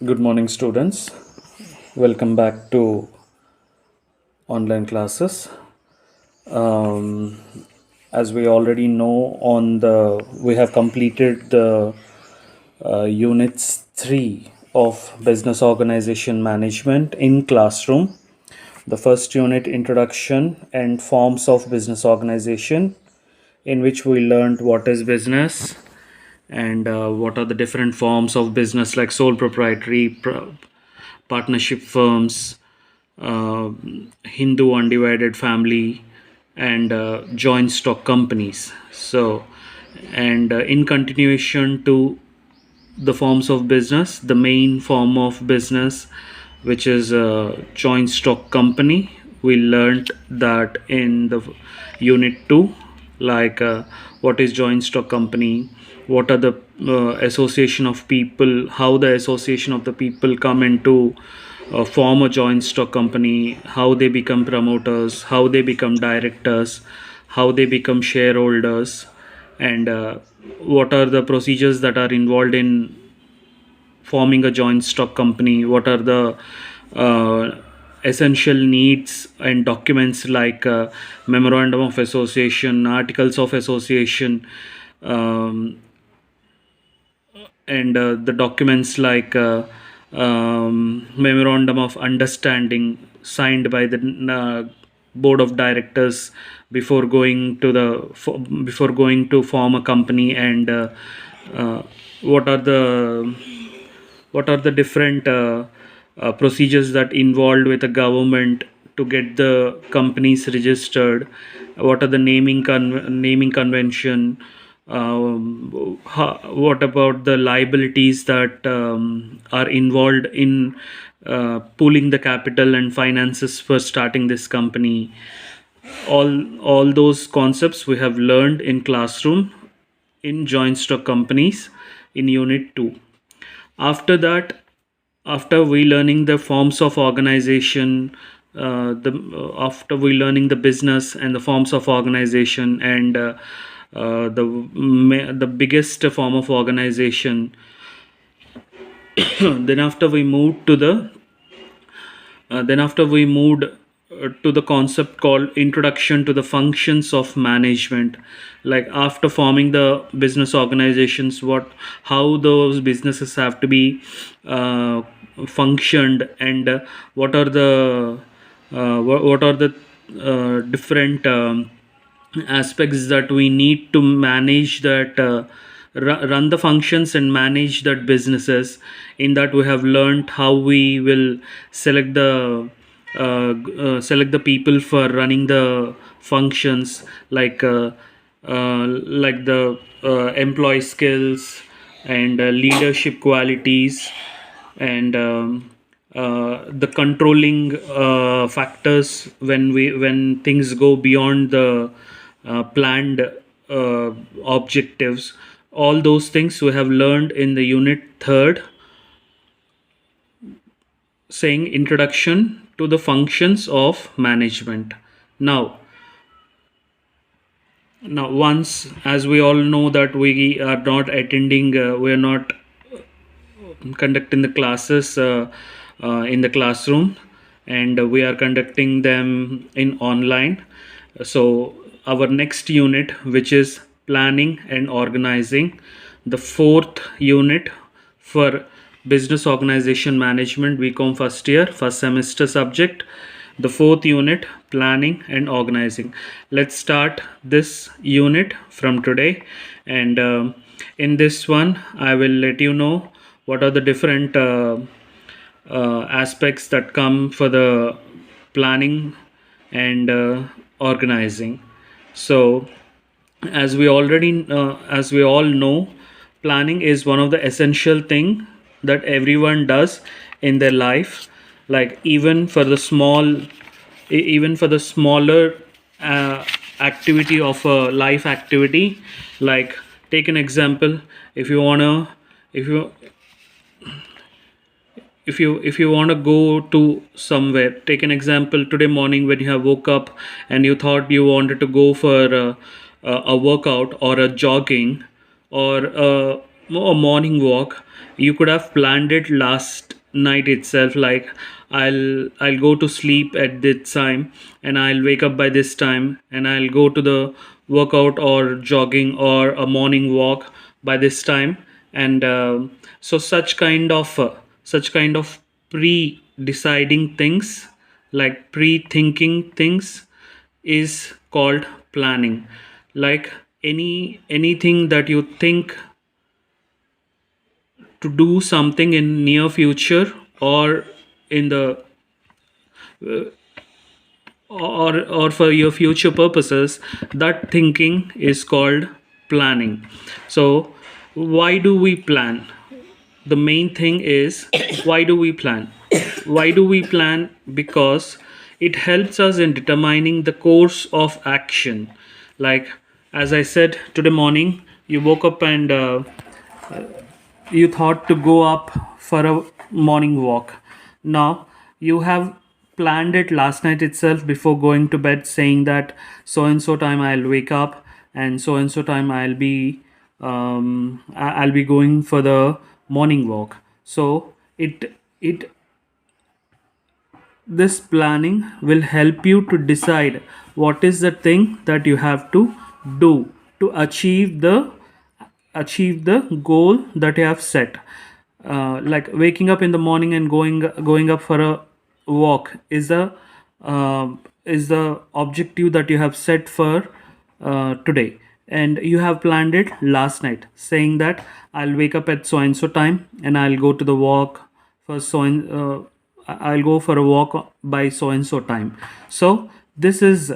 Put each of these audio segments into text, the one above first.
Good morning, students. Welcome back to online classes. Um, as we already know, we have completed the units 3 of business organization management in classroom. The first unit, introduction and forms of business organization, in which we learned what is business and what are the different forms of business, like sole proprietary, partnership firms, uh, Hindu undivided family, and joint stock companies. So, and in continuation to the forms of business, the main form of business, which is a joint stock company, we learned that in the unit 2, like what is joint stock company, what are the association of people, how the association of the people come into form a joint stock company, how they become promoters, how they become directors, how they become shareholders, and what are the procedures that are involved in forming a joint stock company, what are the essential needs and documents, like memorandum of association, articles of association, um, and the documents like memorandum of understanding signed by the board of directors before going to before going to form a company, and uh, what are the different procedures that involved with the government to get the companies registered, what are the naming convention, what about the liabilities that are involved in pooling the capital and finances for starting this company. All those concepts we have learned in classroom in joint stock companies in unit 2. After that, after we learning the forms of organization, the after we learning the business and the forms of organization, and the biggest form of organization, then after we moved to the then after we moved to the concept called introduction to the functions of management, like after forming the business organizations, what how those businesses have to be uh, functioned, and what are the what are the different aspects that we need to manage that run the functions and manage that businesses. In that we have learned how we will select the people for running the functions, like the employee skills and leadership qualities, and the controlling factors when things go beyond the planned objectives. All those things we have learned in the unit third, saying introduction to the functions of management. Now now once, as we all know that we are not attending, we are not conducting the classes in the classroom, and we are conducting them in online. So our next unit, which is planning and organizing, the fourth unit for business organization management BCom first year first semester subject, the fourth unit, planning and organizing. Let's start this unit from today, and in this one I will let you know what are the different aspects that come for the planning and organizing. So as we all know, planning is one of the essential thing that everyone does in their life, like even for the smaller uh, activity of a life activity. Like, take an example. If you want to if you if you want to go to somewhere, take an example, today morning when you have woke up and you thought you wanted to go for a workout or a jogging, or a morning walk, you could have planned it last night itself, like I'll go to sleep at this time and I'll wake up by this time and I'll go to the workout or jogging or a morning walk by this time. And so such kind of pre deciding things, like pre thinking things, is called planning. Like anything that you think to do something in near future, or in the or for your future purposes, that thinking is called planning. So why do we plan? The main thing is, why do we plan? Why do we plan? Because it helps us in determining the course of action. Like, as I said, today morning you woke up and you thought to go up for a morning walk. Now you have planned it last night itself before going to bed, saying that so and so time I'll wake up and so time I'll be going for the morning walk. So it this planning will help you to decide what is the thing that you have to do to achieve the goal that you have set. Like waking up in the morning and going up for a walk is the objective that you have set for today, and you have planned it last night, saying that I'll wake up at so and so time and I'll go to the walk for I'll go for a walk by so and so time. So this is,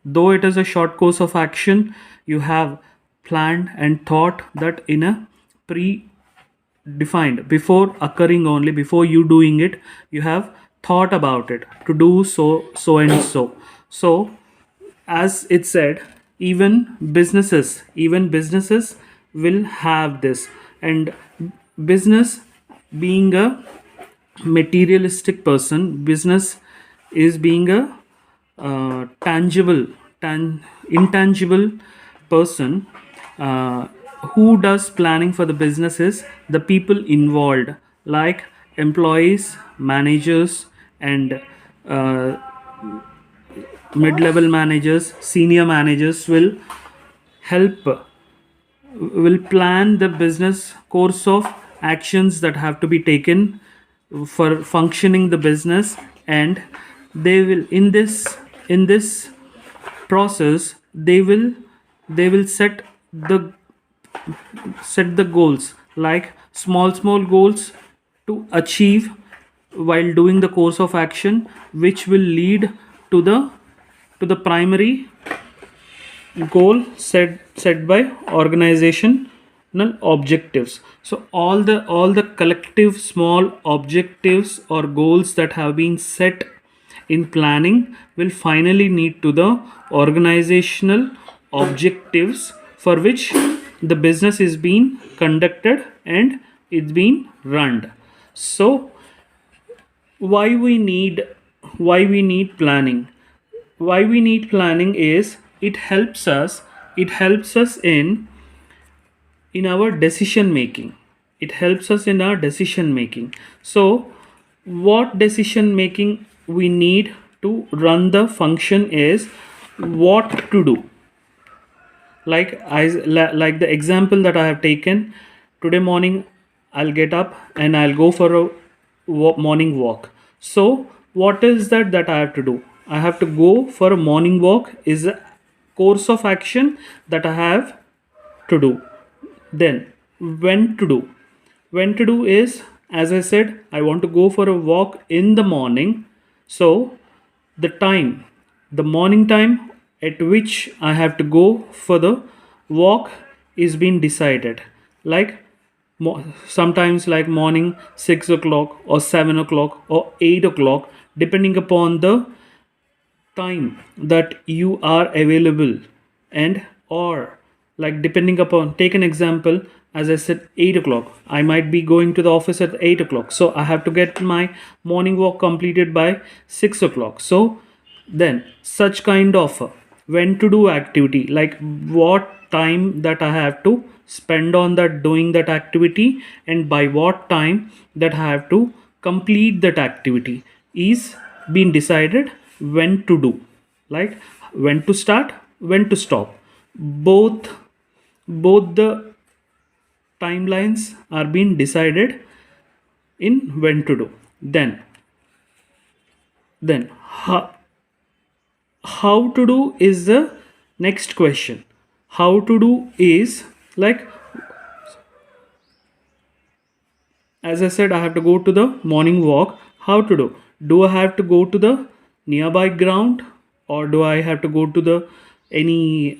though it is a short course of action, you have planned and thought that in a pre-defined, before occurring, only before you doing it, you have thought about it to do so and so. So as it said, even businesses will have this. And business, being a materialistic person, business is being a intangible person. Who does planning for the business is the people involved, like employees, managers, and uh, mid-level managers, senior managers help will plan the business course of actions that have to be taken for functioning the business. And they will, in this process, they will set the goals, like small goals to achieve while doing the course of action, which will lead to the primary goal set by organizational objectives. So all the collective small objectives or goals that have been set in planning will finally lead to the organizational objectives for which the business is being conducted and it's being run. So why we need planning? Why we need planning is, it helps us in our decision making. It helps us in our decision making. So what decision making we need to run the function is what to do. Like the example that I have taken, today morning I'll get up and I'll go for a morning walk. So what is that I have to do? I have to go for a morning walk is a course of action that I have to do. Then when to do is, as I said, I want to go for a walk in the morning. So the time, the morning time at which I have to go for the walk is being decided. Like sometimes like morning 6 o'clock or 7 o'clock or 8 o'clock, depending upon the time that you are available. And or like depending upon, take an example, as I said, 8 o'clock, I might be going to the office at 8 o'clock, so I have to get my morning walk completed by 6 o'clock. So then such kind of when to do activity, like what time that I have to spend on that doing that activity, and by what time that I have to complete that activity is being decided when to do, like when to start, when to stop. Both both the timelines are being decided in when to do. Then how to do is the next question. How to do is like, as I said, I have to go to the morning walk. How to do I have to go to the nearby ground, or do I have to go to the any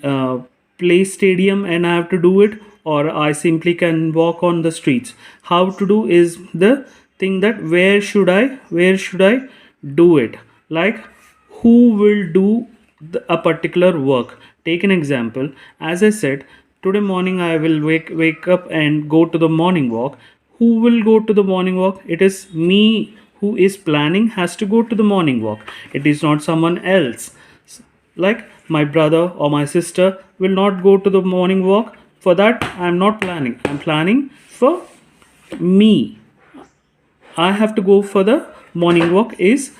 play stadium and I have to do it, or I simply can walk on the streets? How to do is the thing that where should I do it, like who will do a particular work. Take an example. As I said, today morning I will wake up and go to the morning walk. Who will go to the morning walk? It is me. Who is planning has to go to the morning walk. It is not someone else. Like my brother or my sister will not go to the morning walk. For that, I am not planning. I am planning for me. I have to go for the morning walk is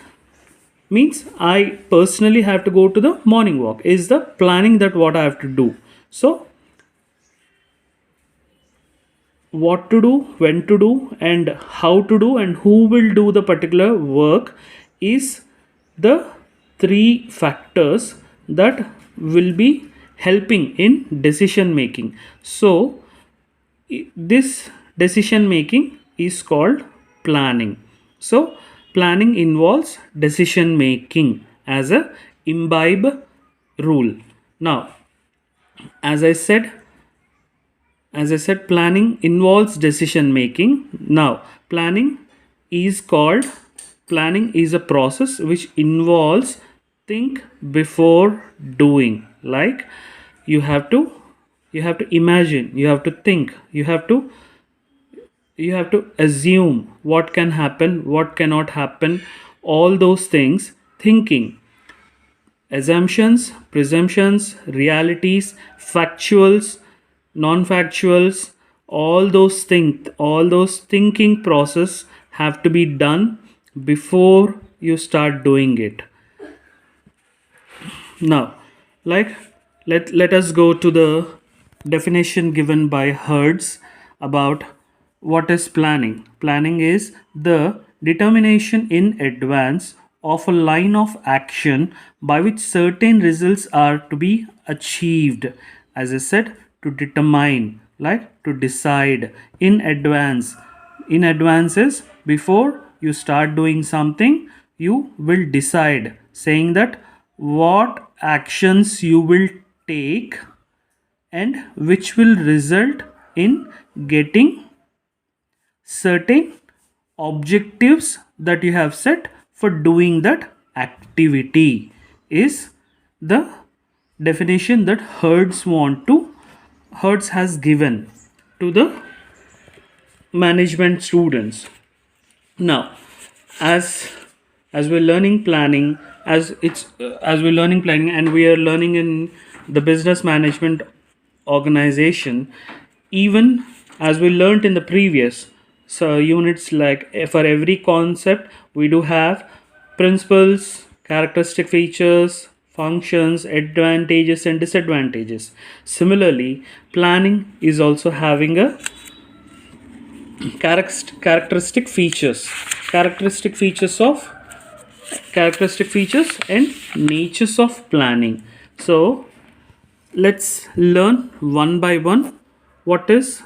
means I personally have to go to the morning walk is the planning that what I have to do. So what to do, when to do, and how to do, and who will do the particular work is the three factors that will be helping in decision making. So this decision making is called planning. So planning involves decision making as a imbibe rule. Now, as I said, planning involves decision making. Now, planning is a process which involves think before doing. Like you have to imagine, you have to think, you have to assume what can happen, what cannot happen, all those things. Thinking, assumptions, presumptions, realities, factuals, non-factuals, all those thinking process have to be done before you start doing it. Now, like let us go to the definition given by Hertz about what is planning. Planning is the determination in advance of a line of action by which certain results are to be achieved. As I said, to determine, like to decide in advance. In advance is before you start doing something, you will decide, saying that what actions you will take and which will result in getting certain objectives that you have set for doing that activity is the definition that Hertz has given to the management students. Now, as we're learning planning, as we're learning planning, and we are learning in the business management organization, even as we learned in the previous units, like for every concept we do have principles, characteristic features, functions, advantages and disadvantages. Similarly, planning is also having a characteristic features and natures of planning. So let's learn one by one what is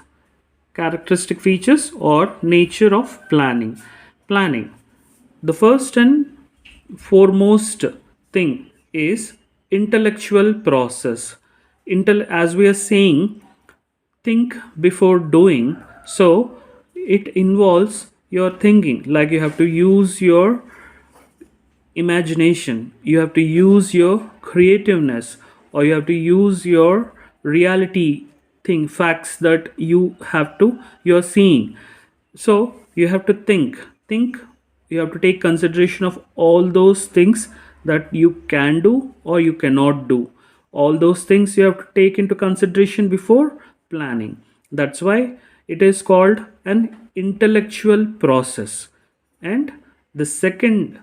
characteristic features or nature of planning. The first and foremost thing is intellectual process. As we are saying, think before doing. So it involves your thinking, like you have to use your imagination, you have to use your creativeness, or you have to use your reality facts that you're seeing. So you have to think, you have to take consideration of all those things that you can do or you cannot do, All those things you have to take into consideration before planning. That's why it is called an intellectual process. And the second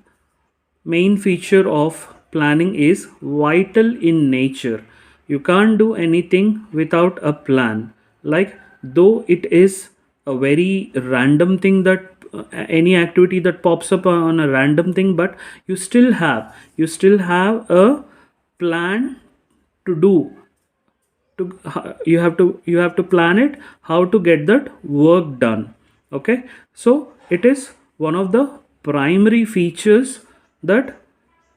main feature of planning is vital in nature. You can't do anything without a plan. Like, though it is a very random thing, that any activity that pops up on a random thing, but you still have a plan to do. You have to plan it how to get that work done. Okay, so it is one of the primary features that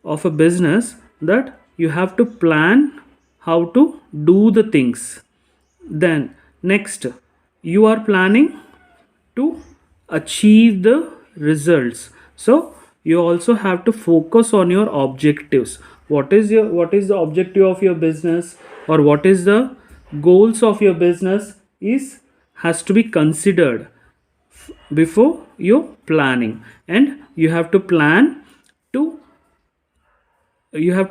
of a business, that you have to plan how to do the things. Then next, you are planning to achieve the results. So you also have to focus on your objectives. What is the objective of your business, or what is the goals of your business, is has to be considered before you planning. And to you have to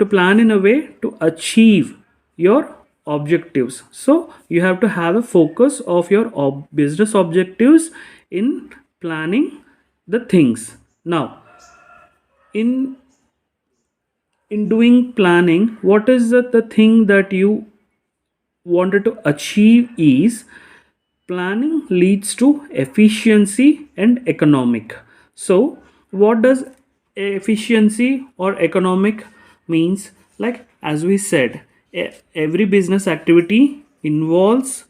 plan in a way to achieve your objectives. So you have to have a focus of your business objectives in planning the things. Now, in doing planning, what is the thing that you wanted to achieve is, planning leads to efficiency and economic. So what does efficiency or economic means? Like, as we said, every business activity involves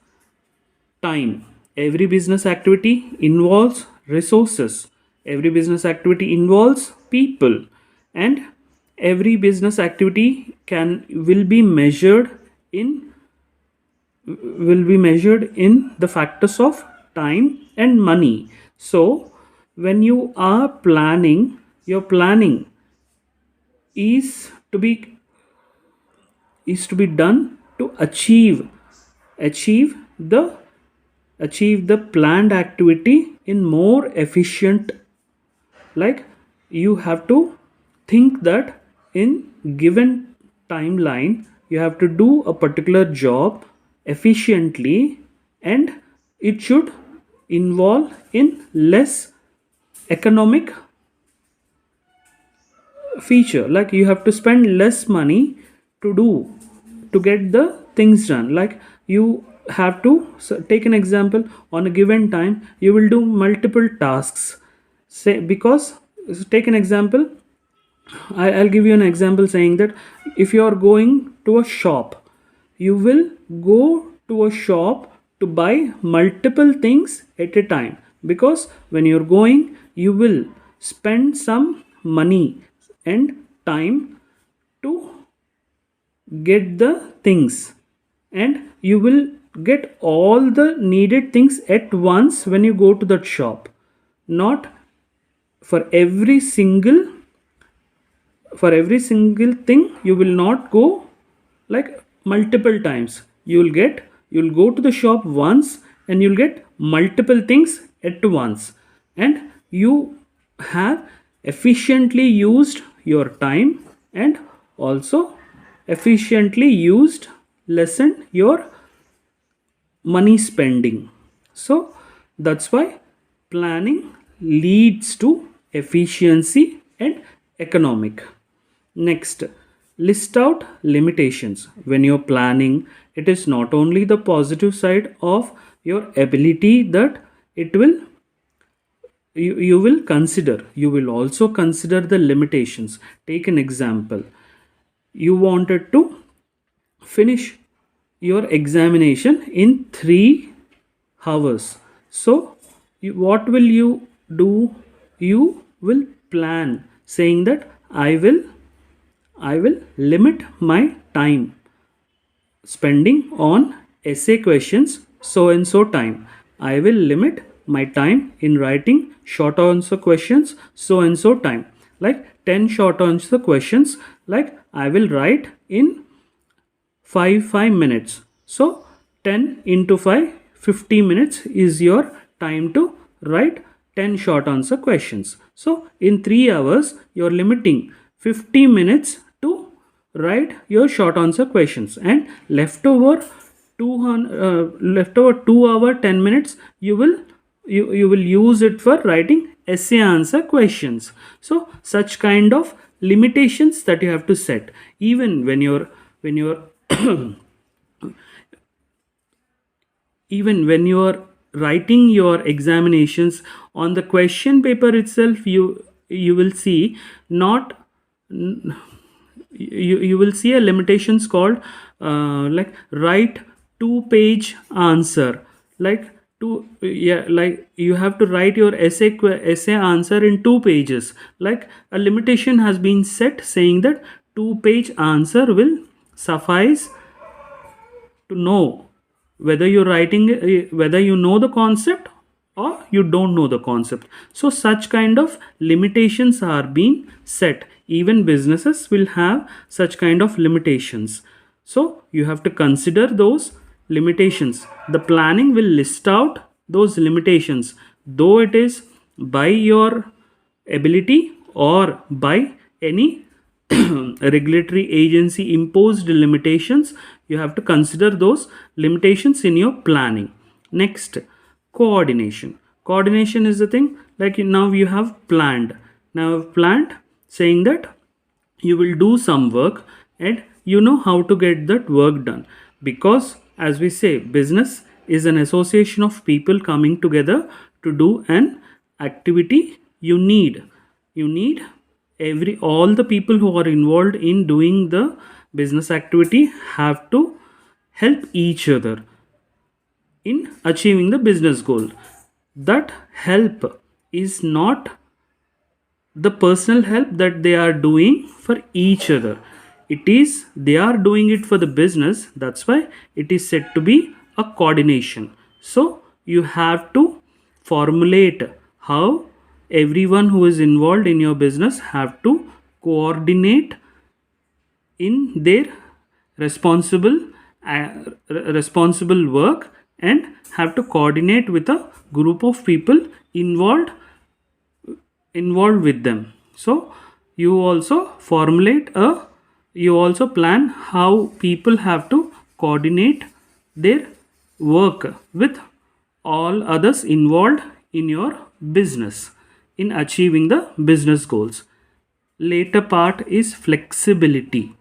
time, every business activity involves resources, every business activity involves people, and every business activity can will be measured in the factors of time and money. So when you are planning, your planning is to be done to achieve the planned activity in more efficient. Like, you have to think that in given timeline you have to do a particular job efficiently, and it should involve in less economic feature. Like, you have to spend less money to get the things done. Like, you have to take an example. On a given time you will do multiple tasks, say, because, take an example. I'll give you an example, saying that if you are going to a shop, you will go to a shop to buy multiple things at a time, because when you're going, you will spend some money and time to get the things, and you will get all the needed things at once when you go to that shop. Not for every single thing, you will not go like multiple times. You'll go to the shop once, and you'll get multiple things at once, and you have efficiently used your time, and also efficiently used lessen your money spending. So that's why planning leads to efficiency and economic. Next, list out limitations. When you're planning, it is not only the positive side of your ability that it will you will consider, you will also consider the limitations. Take an example. You wanted to finish your examination in 3 hours. So what will you do? You will plan, saying that I will limit my time spending on essay questions so and so time. I will limit my time in writing short answer questions so and so time. Like 10 short answer questions, like I will write in 5 minutes. So 10 into 5, 50 minutes is your time to write 10 short answer questions. So in 3 hours, you're limiting 50 minutes to write your short answer questions, and leftover 2 hour 10 minutes you will use it for writing essay answer questions. So such kind of limitations that you have to set, even when you're even when you are writing your examinations. On the question paper itself, you will see not you will see a limitations called like write 2 page answer, like like you have to write your essay answer in 2 pages. Like a limitation has been set saying that 2 page answer will suffice to know whether you're writing whether you know the concept or you don't know the concept. So such kind of limitations are being set. Even businesses will have such kind of limitations, so you have to consider those limitations. The planning will list out those limitations, though it is by your ability or by any regulatory agency imposed limitations. You have to consider those limitations in your planning. Next, coordination is the thing. Like now you have planned, saying that you will do some work and you know how to get that work done, because as we say, business is an association of people coming together to do an activity. You need every all the people who are involved in doing the business activity have to help each other in achieving the business goal. That help is not the personal help that they are doing for each other. It is they are doing it for the business. That's why it is said to be a coordination. So you have to formulate how everyone who is involved in your business have to coordinate in their responsible uh, responsible work, and have to coordinate with a group of people involved with them. So you also formulate a you also plan how people have to coordinate their work with all others involved in your business in achieving the business goals. Later part is flexibility.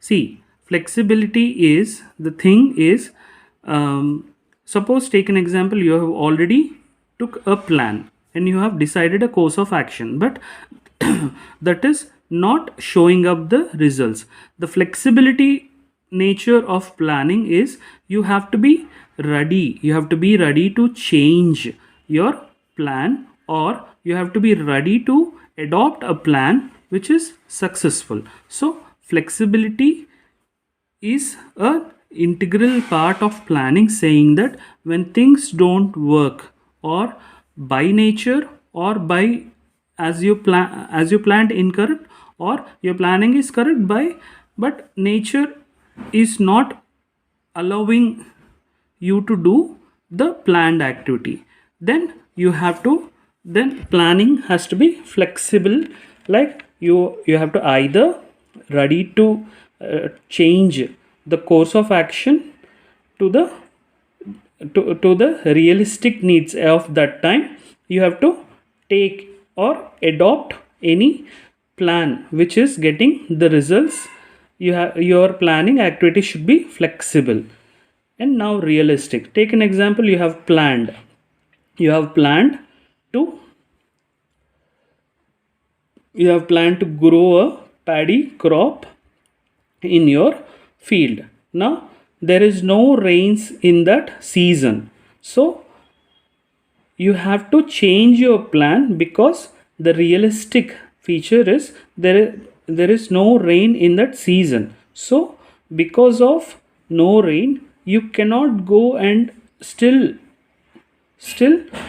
See, flexibility is the thing is, suppose take an example. You have already took a plan and you have decided a course of action, but that is not showing up the results. The flexibility nature of planning is you have to be ready to change your plan, or you have to be ready to adopt a plan which is successful. So flexibility is a integral part of planning, saying that when things don't work, or by nature, or by as you planned incorrect, or your planning is correct by but nature is not allowing you to do the planned activity, then you have to then planning has to be flexible. Like you have to either ready to change the course of action to the realistic needs of that time. You have to take or adopt any plan which is getting the results. Your planning activity should be flexible. And now realistic. Take an example. You have planned to grow a paddy crop in your field. Now there is no rains in that season, so you have to change your plan, because the realistic feature is there is no rain in that season. So because of no rain, you cannot go and still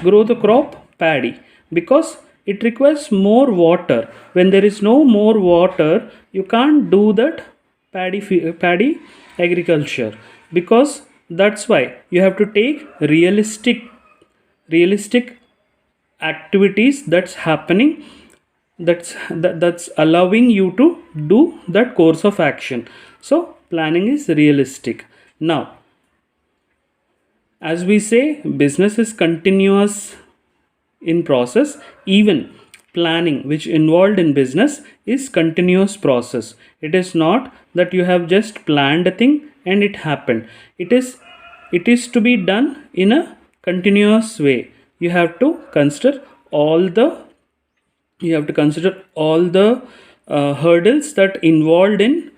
grow the crop paddy, because it requires more water. When there is no more water, you can't do that paddy agriculture, because that's why you have to take realistic activities that's happening that's allowing you to do that course of action. So planning is realistic. Now, as we say, business is continuous in process. Even planning which involved in business is continuous process. It is not that you have just planned a thing and it happened. It is to be done in a continuous way. You have to consider all the hurdles that involved in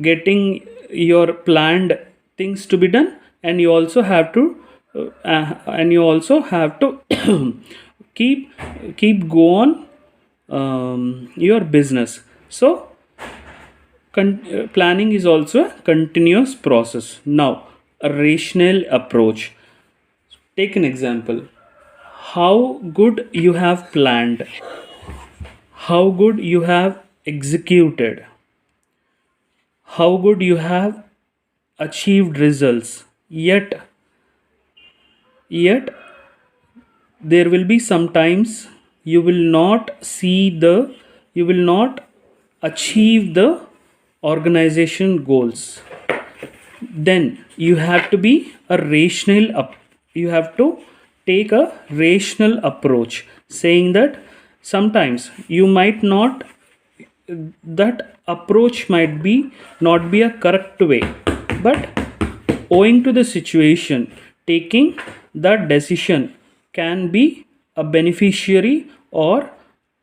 getting your planned things to be done, and you also have to keep go on your business. So planning is also a continuous process. Now, a rational approach. Take an example. How good you have planned, how good you have executed, how good you have achieved results. Yet there will be sometimes you will not you will not achieve the organization goals. Then you have to be a rational you have to take a rational approach, saying that sometimes you might not, that approach might be not be a correct way, but owing to the situation, taking that decision can be a beneficiary or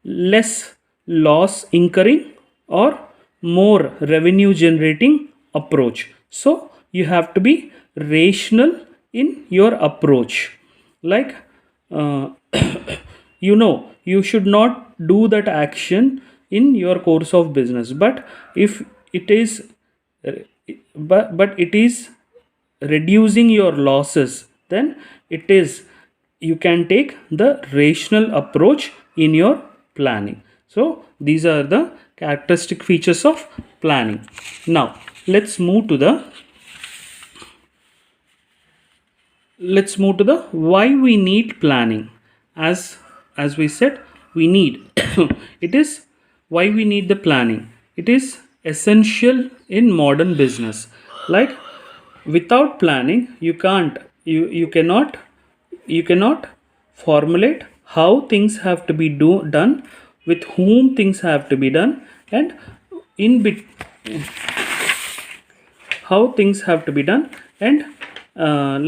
less loss incurring or more revenue generating approach. So you have to be rational in your approach. Like, uh, you should not do that action in your course of business, but if it is but it is reducing your losses, then it is you can take the rational approach in your planning. So these are the characteristic features of planning. Now let's move to the why we need planning. As we said, we need it is why we need the planning. It is essential in modern business. Like, without planning, you cannot formulate how things have to be done, with whom things have to be done, and in bit how things have to be done, and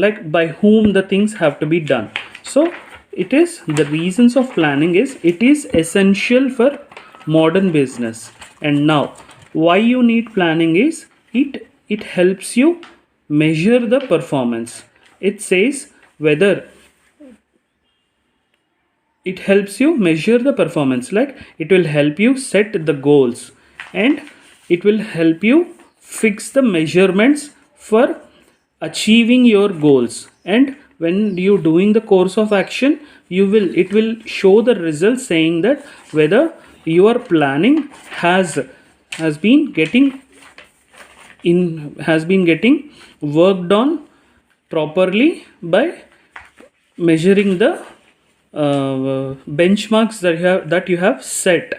like by whom the things have to be done. So it is the reasons of planning is it is essential for modern business. And now, why you need planning is it helps you measure the performance. It says whether it helps you measure the performance, like it will help you set the goals, and it will help you fix the measurements for achieving your goals. And when you doing the course of action, it will show the results, saying that whether your planning has been getting worked on properly by measuring the benchmarks that you have set.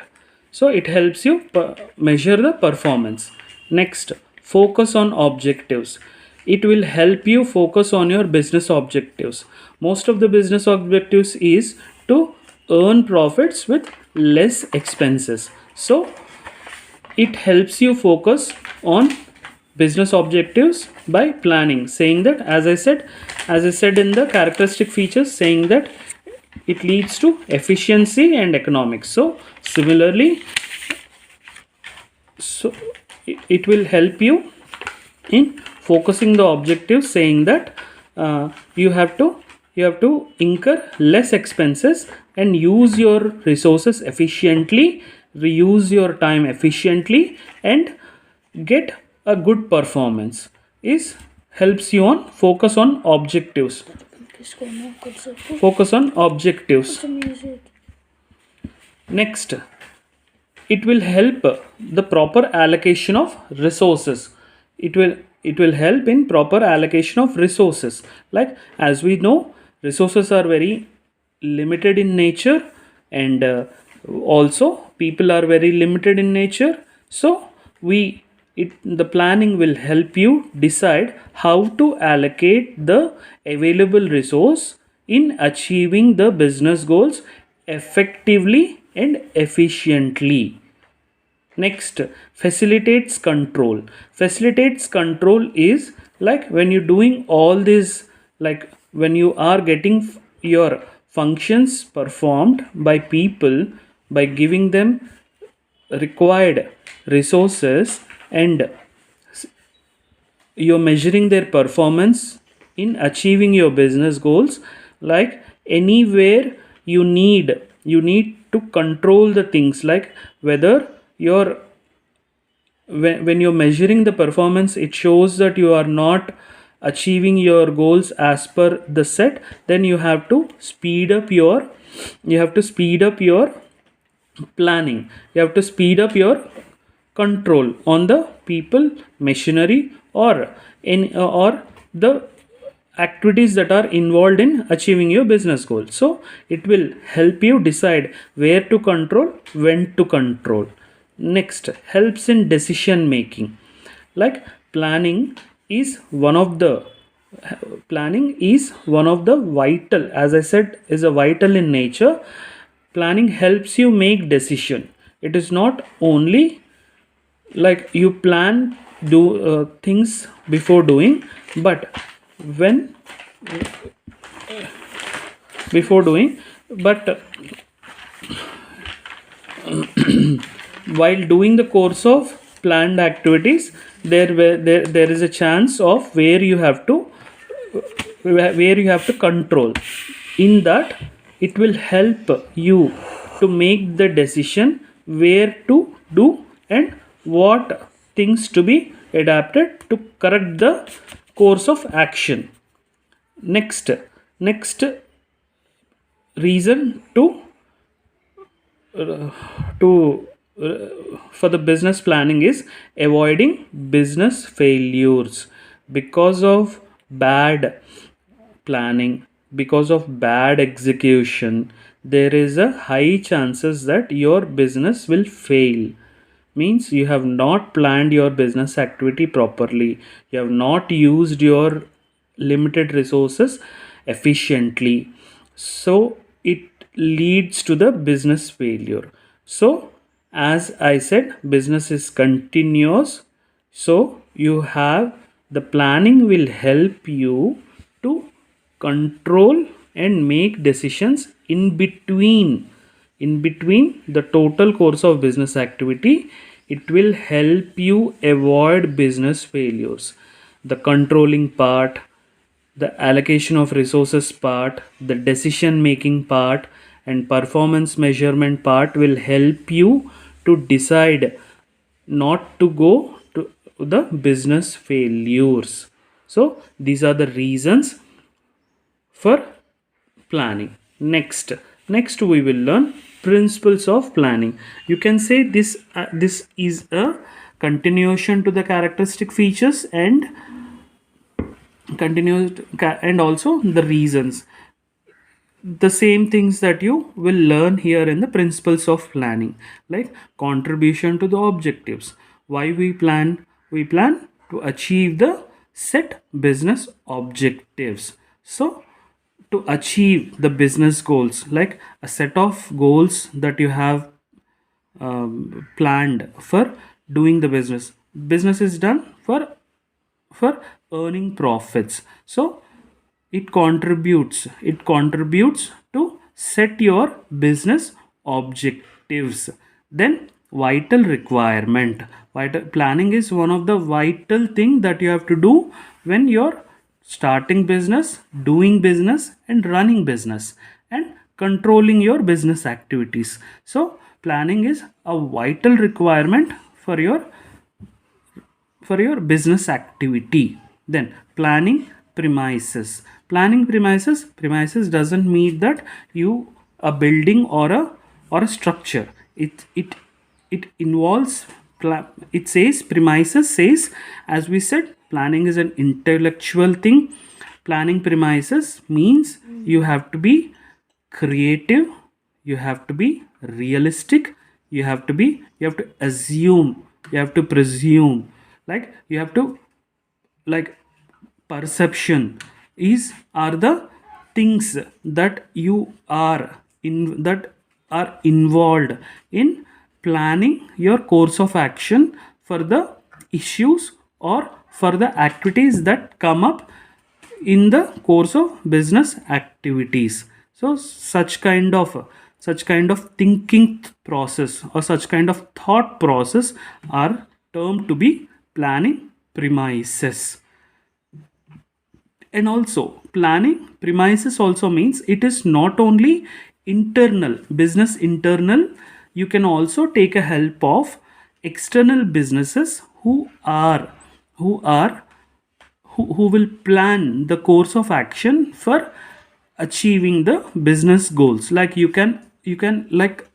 So it helps you measure the performance. Next, focus on objectives. It will help you focus on your business objectives. Most of the business objectives is to earn profits with less expenses. So it helps you focus on business objectives by planning, saying that, as I said in the characteristic features, saying that it leads to efficiency and economics. So similarly, it will help you in focusing the objectives, saying that you have to incur less expenses and use your resources efficiently, reuse your time efficiently, and get a good performance. Is helps you on focus on objectives. Focus on objectives. Next, it will help the proper allocation of resources. It will help in proper allocation of resources. Like, as we know, resources are very limited in nature, and Also, people are very limited in nature, so the planning will help you decide how to allocate the available resource in achieving the business goals effectively and efficiently. Next, facilitates control. Facilitates control is like when you're doing all this, like when you are getting your functions performed by people by giving them required resources, and you're measuring their performance in achieving your business goals. Like anywhere you need to control the things, like whether you're when you're measuring the performance, it shows that you are not achieving your goals as per the set, then you have to speed up your planning. You have to speed up your control on the people, machinery, or the activities that are involved in achieving your business goal. So it will help you decide where to control, when to control. Next, helps in decision making. Like is one of the planning is one of the vital, as I said, is a vital in nature. Planning helps you make decision. It is not only like you plan do things before doing, but when before doing but while doing the course of planned activities, there is a chance of where you have to control. In that, it will help you to make the decision where to do and what things to be adapted to correct the course of action. Next reason to for the business planning is avoiding business failures. Because of bad planning, because of bad execution, there is a high chances that your business will fail. Means you have not planned your business activity properly, you have not used your limited resources efficiently, so it leads to the business failure. So as I said, business is continuous, so you have the planning will help you to control and make decisions in between the total course of business activity. It will help you avoid business failures. The controlling part, the allocation of resources part, the decision making part, and performance measurement part will help you to decide not to go to the business failures. So these are the reasons for planning. Next we will learn principles of planning. You can say this is a continuation to the characteristic features and and also the reasons, the same things that you will learn here in the principles of planning, like contribution to the objectives. Why we plan to achieve the set business objectives. So to achieve the business goals, like a set of goals that you have planned for doing the business is done for earning profits. So it contributes to set your business objectives. Then vital requirement. Vital planning is one of the vital thing that you have to do when you're starting business, doing business, and running business, and controlling your business activities. So planning is a vital requirement for your business activity. Then planning premises doesn't mean that you a building or a structure. It involves it says premises says, as we said, planning is an intellectual thing. Planning premises means you have to be creative, you have to be realistic, you have to assume, you have to presume, like you have to, like, perception is are the things that you are in, that are involved in planning your course of action for the issues or for the activities that come up in the course of business activities. So such kind of thinking process, or such kind of thought process, are termed to be planning premises. And also, planning premises also means it is not only internal, business internal, you can also take a help of external businesses who will plan the course of action for achieving the business goals. Like you can like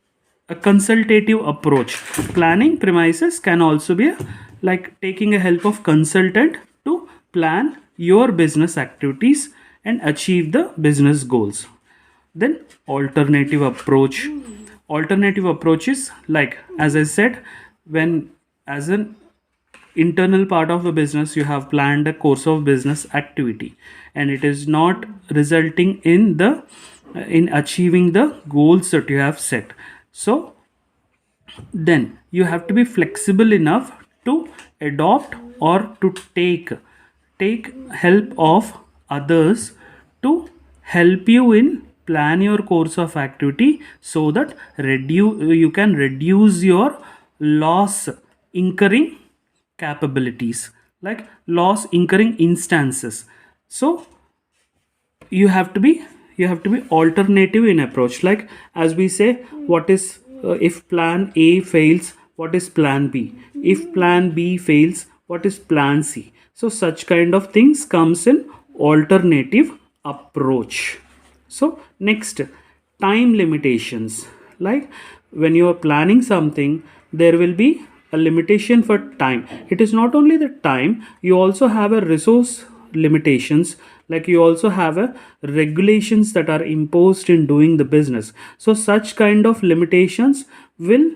a consultative approach. Planning premises can also be like taking a help of consultant to plan your business activities and achieve the business goals. Then alternative approach is, like as I said, when as an internal part of the business you have planned a course of business activity and it is not resulting in achieving the goals that you have set, so then you have to be flexible enough to adopt or to take help of others to help you in plan your course of activity, so that you can reduce your loss incurring capabilities, like loss incurring instances. So you have to be alternative in approach. Like as we say, what is if plan A fails, what is plan B? If plan B fails, what is plan C? So such kind of things comes in alternative approach. So next, time limitations. Like when you are planning something, there will be a limitation for time. It is not only the time, you also have a resource limitations, like you also have a regulations that are imposed in doing the business. So such kind of limitations will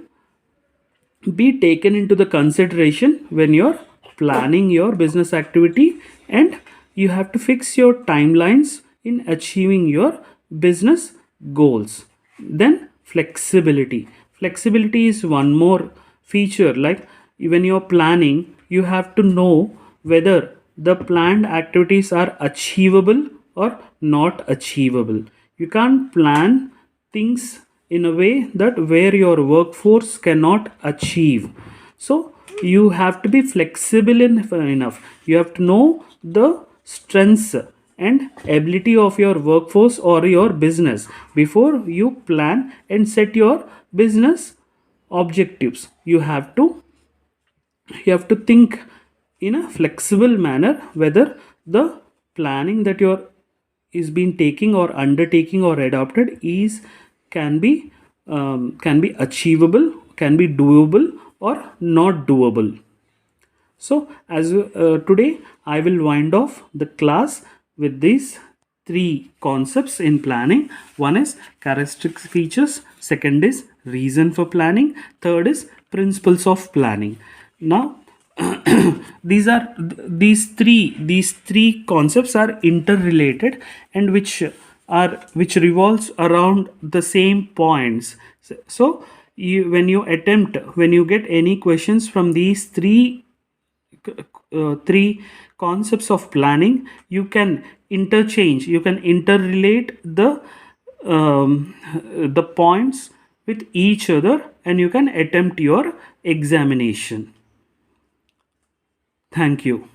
be taken into the consideration when you're planning your business activity, and you have to fix your timelines in achieving your business goals. Then flexibility is one more feature. Like when you're planning, you have to know whether the planned activities are achievable or not achievable. You can't plan things in a way that where your workforce cannot achieve. So you have to be flexible enough. You have to know the strengths and ability of your workforce or your business before you plan and set your business objectives. You have to think in a flexible manner whether the planning that you're is being taking or undertaking or adopted is can be achievable, can be doable, or not doable. So as today I will wind off the class with these three concepts in planning. One is characteristic features, second is reason for planning, third is principles of planning. Now these three concepts are interrelated, and which revolves around the same points. So when you get any questions from these three concepts of planning, you can interrelate the points with each other, and you can attempt your examination. Thank you.